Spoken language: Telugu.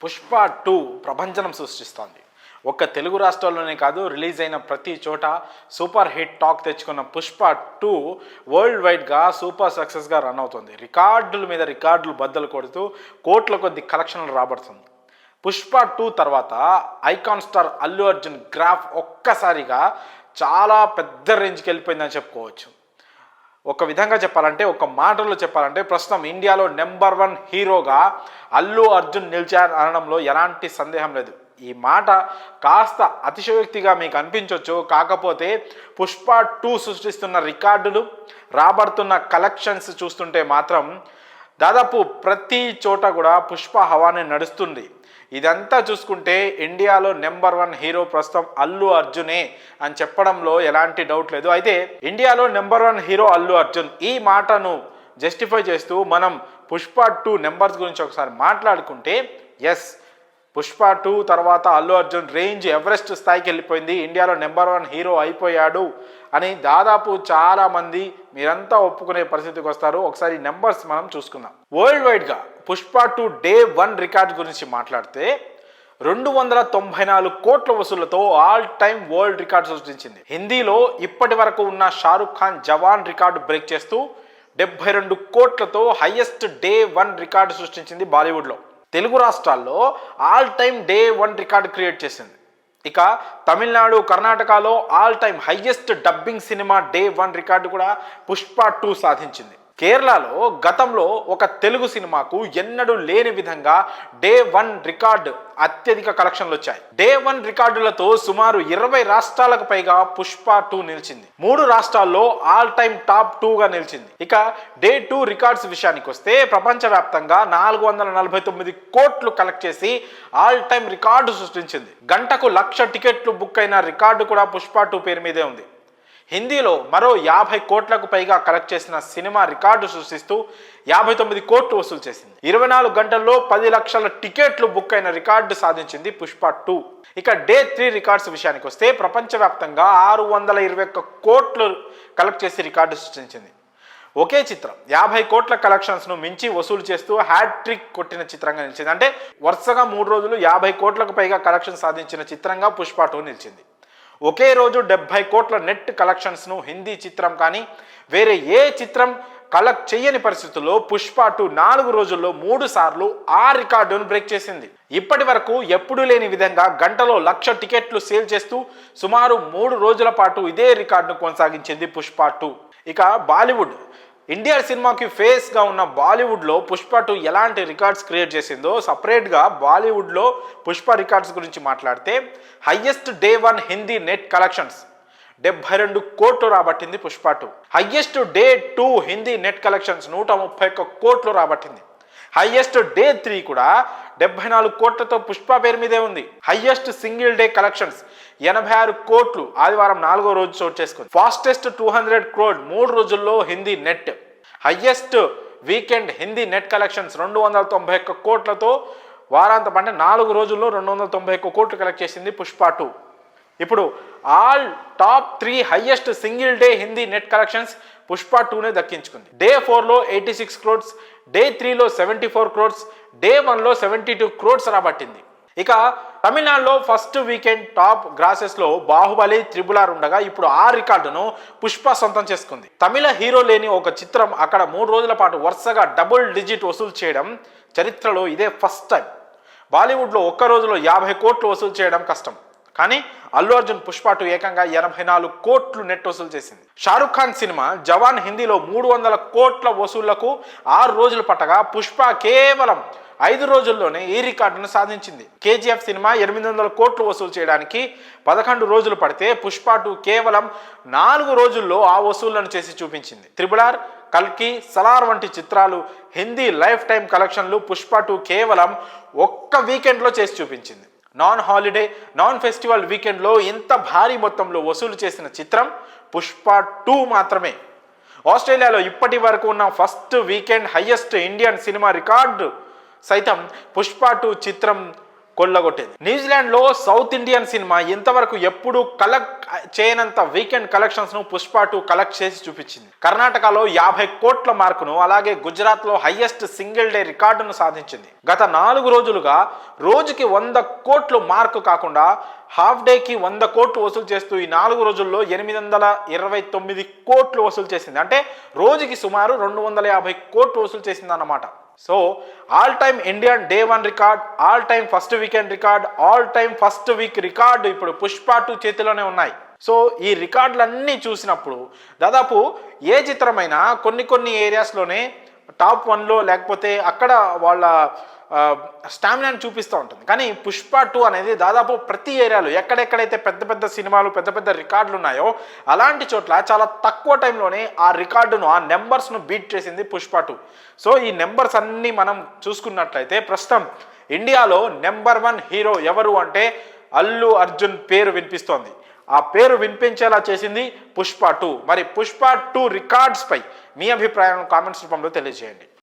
పుష్ప 2 ప్రభంజనం సృష్టిస్తోంది. ఒక్క తెలుగు రాష్ట్రాల్లోనే కాదు, రిలీజ్ అయిన ప్రతి చోట సూపర్ హిట్ టాక్ తెచ్చుకున్న పుష్ప 2 వరల్డ్ వైడ్గా సూపర్ సక్సెస్గా రన్ అవుతుంది. రికార్డుల మీద రికార్డులు బద్దలు కొడుతూ కోట్ల కొద్ది కలెక్షన్లు రాబడుతుంది. పుష్ప 2 తర్వాత icon star Allu Arjun graph ఒక్కసారిగా చాలా పెద్ద రేంజ్కి వెళ్ళిపోయిందని చెప్పుకోవచ్చు. ఒక విధంగా చెప్పాలంటే, ఒక మాటలో చెప్పాలంటే, ప్రస్తుతం ఇండియాలో నెంబర్ 1 హీరోగా అల్లు అర్జున్ నిలిచారు అనడంలో ఎలాంటి సందేహం లేదు. ఈ మాట కాస్త అతిశయోక్తిగా మీకు అనిపించవచ్చు, కాకపోతే పుష్ప 2 సృష్టిస్తున్న రికార్డులు, రాబడుతున్న కలెక్షన్స్ చూస్తుంటే మాత్రం దాదాపు ప్రతి చోట కూడా పుష్ప హవానే నడుస్తుంది. ఇదంతా చూసుకుంటే ఇండియాలో నెంబర్ 1 హీరో ప్రస్తుతం అల్లు అర్జునే అని చెప్పడంలో ఎలాంటి డౌట్ లేదు. అయితే ఇండియాలో నెంబర్ 1 హీరో అల్లు అర్జున్, ఈ మాటను జస్టిఫై చేస్తూ మనం పుష్ప 2 నెంబర్స్ గురించి ఒకసారి మాట్లాడుకుంటే, ఎస్, పుష్ప 2 తర్వాత అల్లు అర్జున్ రేంజ్ ఎవరెస్ట్ స్థాయికి వెళ్ళిపోయింది, ఇండియాలో నెంబర్ 1 హీరో అయిపోయాడు అని దాదాపు చాలా మంది మీరంతా ఒప్పుకునే పరిస్థితికి వస్తారు. ఒకసారి నెంబర్స్ మనం చూసుకుందాం. వరల్డ్ వైడ్గా పుష్ప 2 డే 1 రికార్డ్ గురించి మాట్లాడితే 294 కోట్ల వసూళ్లతో ఆల్ టైమ్ వరల్డ్ రికార్డ్ సృష్టించింది. హిందీలో ఇప్పటి వరకు ఉన్న షారుఖ్ ఖాన్ జవాన్ రికార్డు బ్రేక్ చేస్తూ 72 కోట్లతో హైయెస్ట్ డే 1 రికార్డు సృష్టించింది బాలీవుడ్లో. తెలుగు రాష్ట్రాల్లో all time day 1 record create చేసింది. ఇక తమిళనాడు, కర్ణాటకలో all time highest dubbing cinema day 1 record కూడా పుష్ప 2 సాధించింది. కేరళలో గతంలో ఒక తెలుగు సినిమాకు ఎన్నడూ లేని విధంగా డే 1 రికార్డు అత్యధిక కలెక్షన్లు వచ్చాయి. డే 1 రికార్డులతో సుమారు 20 రాష్ట్రాలకు పైగా పుష్ప 2 నిలిచింది. 3 రాష్ట్రాల్లో ఆల్ టైమ్ టాప్ 2గా నిలిచింది. ఇక డే 2 రికార్డ్స్ విషయానికి వస్తే ప్రపంచవ్యాప్తంగా 449 కోట్లు కలెక్ట్ చేసి ఆల్ టైమ్ రికార్డు సృష్టించింది. గంటకు 1,00,000 టికెట్లు బుక్ అయిన రికార్డు కూడా పుష్ప 2 పేరు మీదే ఉంది. హిందీలో మరో 50 కోట్లకు పైగా కలెక్ట్ చేసిన సినిమా రికార్డు సృష్టిస్తూ 59 కోట్లు వసూలు చేసింది. 24 గంటల్లో 10 లక్షల టికెట్లు బుక్ అయిన రికార్డు సాధించింది పుష్ప 2. ఇక డే 3 రికార్డ్స్ విషయానికి వస్తే ప్రపంచవ్యాప్తంగా 621 కోట్లు కలెక్ట్ చేసి రికార్డు సృష్టించింది. ఒకే చిత్రం 50 కోట్ల కలెక్షన్స్ను మించి వసూలు చేస్తూ హ్యాట్రిక్ కొట్టిన చిత్రంగా నిలిచింది. అంటే వరుసగా 3 రోజులు 50 కోట్లకు పైగా కలెక్షన్ సాధించిన చిత్రంగా పుష్ప 2 నిలిచింది. ఒకే రోజు 70 కోట్ల నెట్ కలెక్షన్స్ను హిందీ చిత్రం కానీ వేరే ఏ చిత్రం కలెక్ట్ చేయని పరిస్థితుల్లో పుష్ప 2 4 రోజుల్లో 3 సార్లు ఆ రికార్డును బ్రేక్ చేసింది. ఇప్పటి వరకు ఎప్పుడూ లేని విధంగా గంటలో 1,00,000 టికెట్లు సేల్ చేస్తూ సుమారు 3 రోజుల పాటు ఇదే రికార్డును కొనసాగించింది పుష్ప 2. ఇక బాలీవుడ్, ఇండియా సినిమాకి ఫేస్గా ఉన్న బాలీవుడ్లో పుష్ప 2 ఎలాంటి రికార్డ్స్ క్రియేట్ చేసిందో సపరేట్గా బాలీవుడ్లో పుష్ప రికార్డ్స్ గురించి మాట్లాడితే, highest day 1 Hindi net collections 72 కోట్లు రాబట్టింది Pushpa 2. Highest day 2 Hindi net collections 131 కోట్లు రాబట్టింది. హైయెస్ట్ డే 3 కూడా 74 కోట్లతో పుష్ప పేరు మీదే ఉంది. హైయెస్ట్ సింగిల్ డే కలెక్షన్స్ 86 కోట్లు ఆదివారం 4వ రోజు చోటు చేసుకుంది. ఫాస్టెస్ట్ 200 క్రోడ్ 3 రోజుల్లో Hindi net. Highest weekend Hindi net collections 291 కోట్లతో వారాంతం అంటే 4 రోజుల్లో 291 కోట్లు కలెక్ట్ చేసింది పుష్ప 2. ఇప్పుడు all top 3 highest single day Hindi net collections Pushpa 2నే దక్కించుకుంది. డే 4లో 86 క్రోడ్స్, డే 3లో 74 క్రోడ్స్, డే 1లో 72 క్రోడ్స్ రాబట్టింది. ఇక తమిళనాడులో ఫస్ట్ వీకెండ్ టాప్ గ్రాసెస్లో బాహుబలి, త్రిబుల్ ఉండగా ఇప్పుడు ఆ రికార్డును పుష్ప సొంతం చేసుకుంది. తమిళ హీరో లేని ఒక చిత్రం అక్కడ 3 రోజుల పాటు వరుసగా డబుల్ డిజిట్ వసూలు చేయడం చరిత్రలో ఇదే ఫస్ట్ టైం. బాలీవుడ్లో ఒక్క రోజులో 50 కోట్లు వసూలు చేయడం కష్టం, కానీ అల్లు అర్జున్ పుష్ప 2 ఏకంగా 84 కోట్లు నెట్ వసూలు చేసింది. షారుఖ్ ఖాన్ సినిమా జవాన్ హిందీలో 300 కోట్ల వసూళ్లకు 6 రోజులు పట్టగా పుష్ప కేవలం 5 రోజుల్లోనే ఈ రికార్డును సాధించింది. కేజీఎఫ్ సినిమా 800 కోట్లు వసూలు చేయడానికి 11 రోజులు పడితే పుష్ప 2 కేవలం 4 రోజుల్లో ఆ వసూళ్లను చేసి చూపించింది. త్రిబుల్ ఆర్, కల్కి, సలార్ వంటి చిత్రాలు హిందీ లైఫ్ టైం కలెక్షన్లు పుష్ప 2 కేవలం ఒక్క వీకెండ్లో చేసి చూపించింది. నాన్ హాలిడే, నాన్ ఫెస్టివల్ వీకెండ్లో ఇంత భారీ మొత్తంలో వసూలు చేసిన చిత్రం పుష్ప 2 మాత్రమే. ఆస్ట్రేలియాలో ఇప్పటి వరకు ఉన్న first weekend highest Indian cinema record సైతం పుష్ప 2 చిత్రం కొల్లగొట్టింది. న్యూజిలాండ్ లో సౌత్ ఇండియన్ సినిమా ఇంతవరకు ఎప్పుడు కలెక్ట్ చేయనంత వీకెండ్ కలెక్షన్స్ ను పుష్ప 2 కలెక్ట్ చేసి చూపించింది. కర్ణాటకలో 50 కోట్ల మార్కును, అలాగే గుజరాత్ లో హైయెస్ట్ సింగిల్ డే రికార్డును సాధించింది. గత 4 రోజులుగా రోజుకి 100 కోట్లు మార్కు కాకుండా హాఫ్ డేకి 100 కోట్లు వసూలు చేస్తూ ఈ 4 రోజుల్లో 829 కోట్లు వసూలు చేసింది. అంటే రోజుకి సుమారు 250 కోట్లు వసూలు చేసింది అన్నమాట. So all time Indian day 1 record, all time first weekend record, all time first week record ఇప్పుడు పుష్ప 2 చేతిలోనే ఉన్నాయి. సో ఈ రికార్డులన్నీ చూసినప్పుడు దాదాపు ఏ చిత్రమైనా కొన్ని ఏరియాస్లోనే టాప్ 1లో లేకపోతే అక్కడ వాళ్ళ స్టామినాని చూపిస్తూ ఉంటుంది. కానీ పుష్ప 2 అనేది దాదాపు ప్రతి ఏరియాలో ఎక్కడెక్కడైతే పెద్ద సినిమాలు పెద్ద రికార్డులు ఉన్నాయో అలాంటి చోట్ల చాలా తక్కువ టైంలోనే ఆ రికార్డును, ఆ నెంబర్స్ను బీట్ చేసింది పుష్ప 2. సో ఈ నెంబర్స్ అన్నీ మనం చూసుకున్నట్లయితే ప్రస్తుతం ఇండియాలో నెంబర్ 1 హీరో ఎవరు అంటే అల్లు అర్జున్ పేరు వినిపిస్తోంది. ఆ పేరు వినిపించేలా చేసింది పుష్ప 2. మరి పుష్ప 2 రికార్డ్స్ పై మీ అభిప్రాయం కామెంట్స్ రూపంలో తెలియజేయండి.